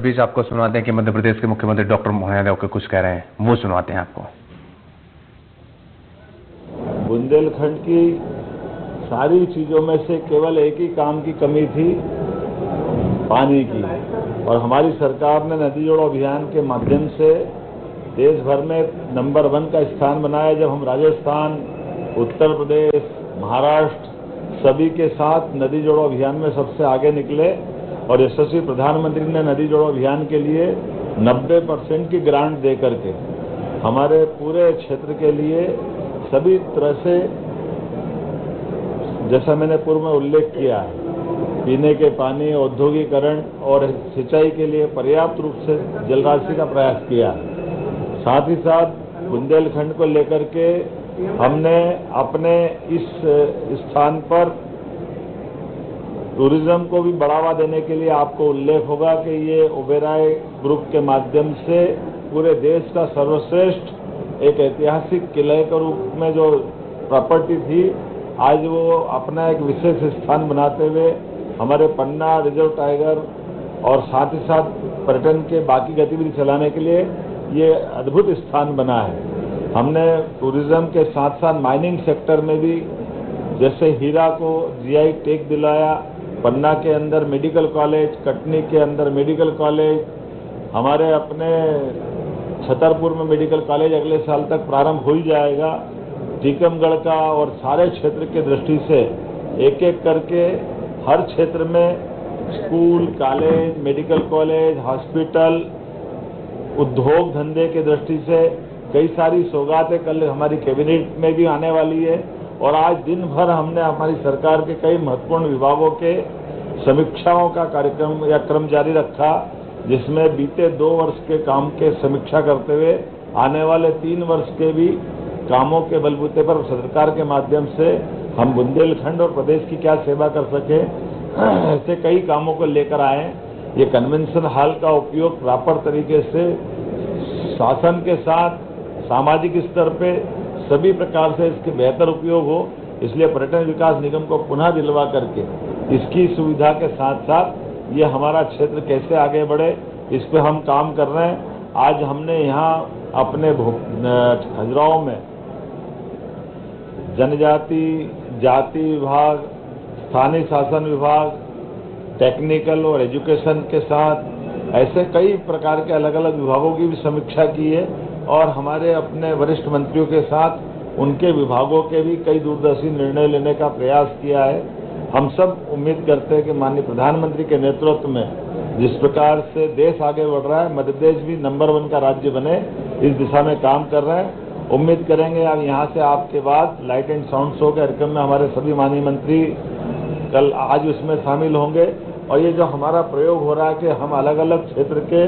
बीच आपको सुनाते हैं कि मध्य प्रदेश के मुख्यमंत्री डॉक्टर मोहन यादव के कुछ कह रहे हैं, वो सुनाते हैं आपको। बुंदेलखंड की सारी चीजों में से केवल एक ही काम की कमी थी, पानी की, और हमारी सरकार ने नदी जोड़ो अभियान के माध्यम से देश भर में नंबर 1 का स्थान बनाया। जब हम राजस्थान, उत्तर प्रदेश, महाराष्ट्र सभी के साथ नदी जोड़ो अभियान में सबसे आगे निकले और यशस्वी प्रधानमंत्री ने नदी जोड़ो अभियान के लिए 90% की ग्रांट दे करके हमारे पूरे क्षेत्र के लिए सभी तरह से, जैसा मैंने पूर्व में उल्लेख किया, पीने के पानी, औद्योगिकरण और सिंचाई के लिए पर्याप्त रूप से जलराशि का प्रयास किया। साथ ही साथ बुंदेलखंड को लेकर के हमने अपने इस स्थान पर टूरिज्म को भी बढ़ावा देने के लिए, आपको उल्लेख होगा कि ये ओबेरॉय ग्रुप के माध्यम से पूरे देश का सर्वश्रेष्ठ एक ऐतिहासिक किले के रूप में जो प्रॉपर्टी थी, आज वो अपना एक विशेष स्थान बनाते हुए हमारे पन्ना रिजर्व टाइगर और साथ ही साथ पर्यटन के बाकी गतिविधि चलाने के लिए ये अद्भुत स्थान बना है। हमने टूरिज्म के साथ साथ माइनिंग सेक्टर में भी, जैसे हीरा को जीआई टैग दिलाया, पन्ना के अंदर मेडिकल कॉलेज, कटनी के अंदर मेडिकल कॉलेज, हमारे अपने छतरपुर में मेडिकल कॉलेज अगले साल तक प्रारंभ हो ही जाएगा। टीकमगढ़ का और सारे क्षेत्र की दृष्टि से एक एक करके हर क्षेत्र में school, college, medical college, hospital, उद्योग धंधे की दृष्टि से कई सारी सौगातें कल हमारी कैबिनेट में भी आने वाली है। और आज दिन भर हमने हमारी सरकार के कई महत्वपूर्ण विभागों के समीक्षाओं का कार्यक्रम या क्रम जारी रखा, जिसमें बीते 2 वर्ष के काम के समीक्षा करते हुए आने वाले 3 वर्ष के भी कामों के बलबूते पर सरकार के माध्यम से हम बुंदेलखंड और प्रदेश की क्या सेवा कर सके, ऐसे कई कामों को लेकर आए। ये कन्वेंशन हॉल का उपयोग प्रॉपर तरीके से शासन के साथ सामाजिक स्तर पे सभी प्रकार से इसके बेहतर उपयोग हो, इसलिए पर्यटन विकास निगम को पुनः दिलवा करके इसकी सुविधा के साथ साथ ये हमारा क्षेत्र कैसे आगे बढ़े, इस पे हम काम कर रहे हैं। आज हमने यहाँ अपने खजुराहो में जनजाति जाति विभाग, स्थानीय शासन विभाग, टेक्निकल और एजुकेशन के साथ ऐसे कई प्रकार के अलग अलग विभागों की भी समीक्षा की है और हमारे अपने वरिष्ठ मंत्रियों के साथ उनके विभागों के भी कई दूरदर्शी निर्णय लेने का प्रयास किया है। हम सब उम्मीद करते हैं कि माननीय प्रधानमंत्री के नेतृत्व में जिस प्रकार से देश आगे बढ़ रहा है, मध्य प्रदेश भी नंबर 1 का राज्य बने, इस दिशा में काम कर रहे हैं। उम्मीद करेंगे अब यहाँ से आपके बाद लाइट एंड साउंड शो के कार्यक्रम में हमारे सभी माननीय मंत्री कल आज उसमें शामिल होंगे। और ये जो हमारा प्रयोग हो रहा है कि हम अलग अलग क्षेत्र के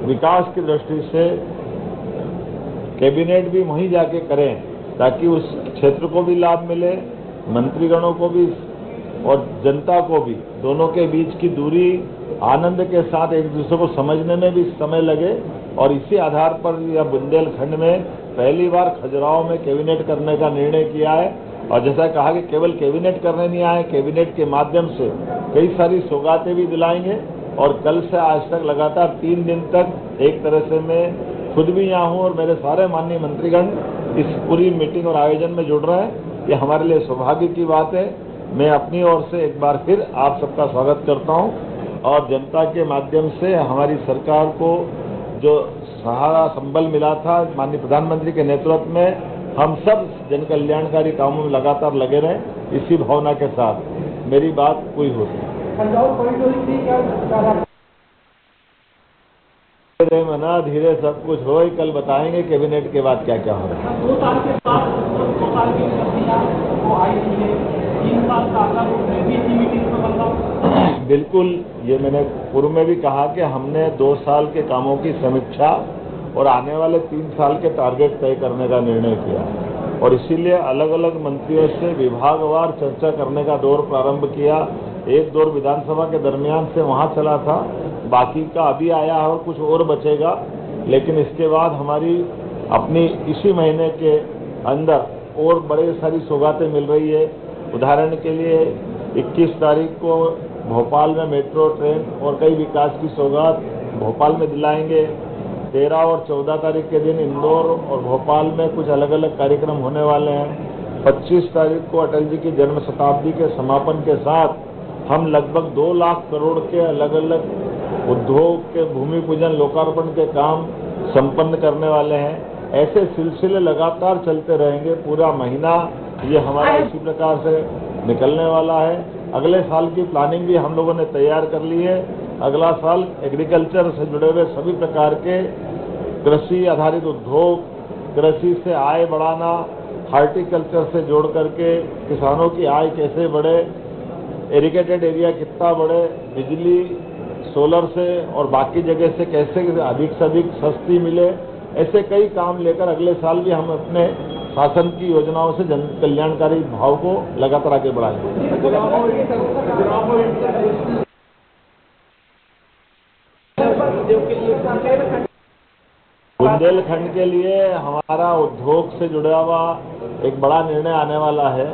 विकास की दृष्टि से कैबिनेट भी वहीं जाके करें, ताकि उस क्षेत्र को भी लाभ मिले, मंत्रीगणों को भी और जनता को भी, दोनों के बीच की दूरी आनंद के साथ एक दूसरे को समझने में भी समय लगे। और इसी आधार पर यह बुंदेलखंड में पहली बार खजुराहो में कैबिनेट करने का निर्णय किया है। और जैसा कहा कि केवल कैबिनेट करने नहीं आए, कैबिनेट के माध्यम से कई सारी सौगातें भी दिलाएंगे। और कल से आज तक लगातार 3 दिन तक एक तरह से मैं खुद भी यहाँ हूँ और मेरे सारे माननीय मंत्रीगण इस पूरी मीटिंग और आयोजन में जुड़ रहे हैं। ये हमारे लिए सौभाग्य की बात है। मैं अपनी ओर से एक बार फिर आप सबका स्वागत करता हूँ और जनता के माध्यम से हमारी सरकार को जो सहारा संबल मिला था माननीय प्रधानमंत्री के नेतृत्व में, हम सब जन कल्याणकारी कामों में लगातार लगे रहें, इसी भावना के साथ मेरी बात पूरी होती है। धीरे मना धीरे सब कुछ हो, कल बताएंगे कैबिनेट के बाद क्या क्या हो रहा है। 2 साल के बाद 2 साल की उपलब्धियां वो आई है, 3 साल का अगला रूप में भी इसी मीटिंग में बनता। बिल्कुल, ये मैंने पूर्व में भी कहा कि हमने 2 साल के कामों की समीक्षा और आने वाले 3 साल के टारगेट तय करने का निर्णय किया और इसीलिए अलग अलग मंत्रियों से विभागवार चर्चा करने का दौर प्रारंभ किया। एक दौर विधानसभा के दरमियान से वहाँ चला था, बाकी का अभी आया है और कुछ और बचेगा। लेकिन इसके बाद हमारी अपनी इसी महीने के अंदर और बड़े सारी सौगातें मिल रही है। उदाहरण के लिए 21 तारीख को भोपाल में मेट्रो ट्रेन और कई विकास की सौगात, भोपाल में दिलाएंगे। 13 और 14 तारीख के दिन इंदौर और भोपाल में कुछ अलग अलग कार्यक्रम होने वाले हैं। 25 तारीख को अटल जी की जन्म शताब्दी के समापन के साथ हम लगभग 2 लाख करोड़ के अलग अलग उद्योग के भूमि पूजन लोकार्पण के काम संपन्न करने वाले हैं। ऐसे सिलसिले लगातार चलते रहेंगे। पूरा महीना ये हमारा इसी प्रकार से निकलने वाला है। अगले साल की प्लानिंग भी हम लोगों ने तैयार कर ली है। अगला साल एग्रीकल्चर से जुड़े हुए सभी प्रकार के कृषि आधारित उद्योग, कृषि से आय बढ़ाना, हार्टिकल्चर से जोड़ करके किसानों की आय कैसे बढ़े, इरिगेटेड एरिया कितना बढ़े, बिजली सोलर से और बाकी जगह से कैसे अधिक से अधिक सस्ती मिले, ऐसे कई काम लेकर अगले साल भी हम अपने शासन की योजनाओं से जन कल्याणकारी भाव को लगातार आगे बढ़ाएंगे। बुंदेलखंड के लिए हमारा उद्योग से जुड़ा हुआ एक बड़ा निर्णय आने वाला है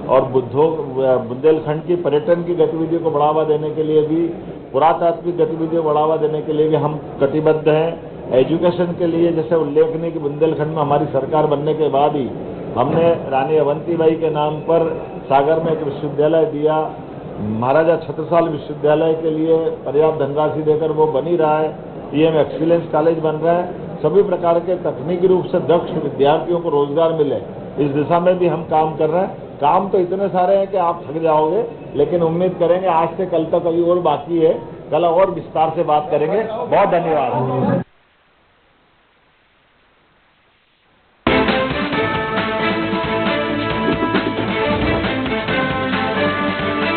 और बुंदेलखंड की पर्यटन की गतिविधियों को बढ़ावा देने के लिए भी, पुरातात्विक गतिविधियों को बढ़ावा देने के लिए भी हम कटिबद्ध हैं। एजुकेशन के लिए जैसे उल्लेखनीय कि बुंदेलखंड में हमारी सरकार बनने के बाद ही हमने रानी अवंतीबाई के नाम पर सागर में एक विश्वविद्यालय दिया। महाराजा छत्रसाल विश्वविद्यालय के लिए पर्याप्त धनराशि देकर वो बन ही रहा है। पीएम एक्सीलेंस कॉलेज बन रहा है। सभी प्रकार के तकनीकी रूप से दक्ष विद्यार्थियों को रोजगार मिले, इस दिशा में भी हम काम कर रहे हैं। काम तो इतने सारे हैं कि आप थक जाओगे, लेकिन उम्मीद करेंगे आज से कल तक अभी और बाकी है। कल और विस्तार से बात करेंगे। बहुत धन्यवाद।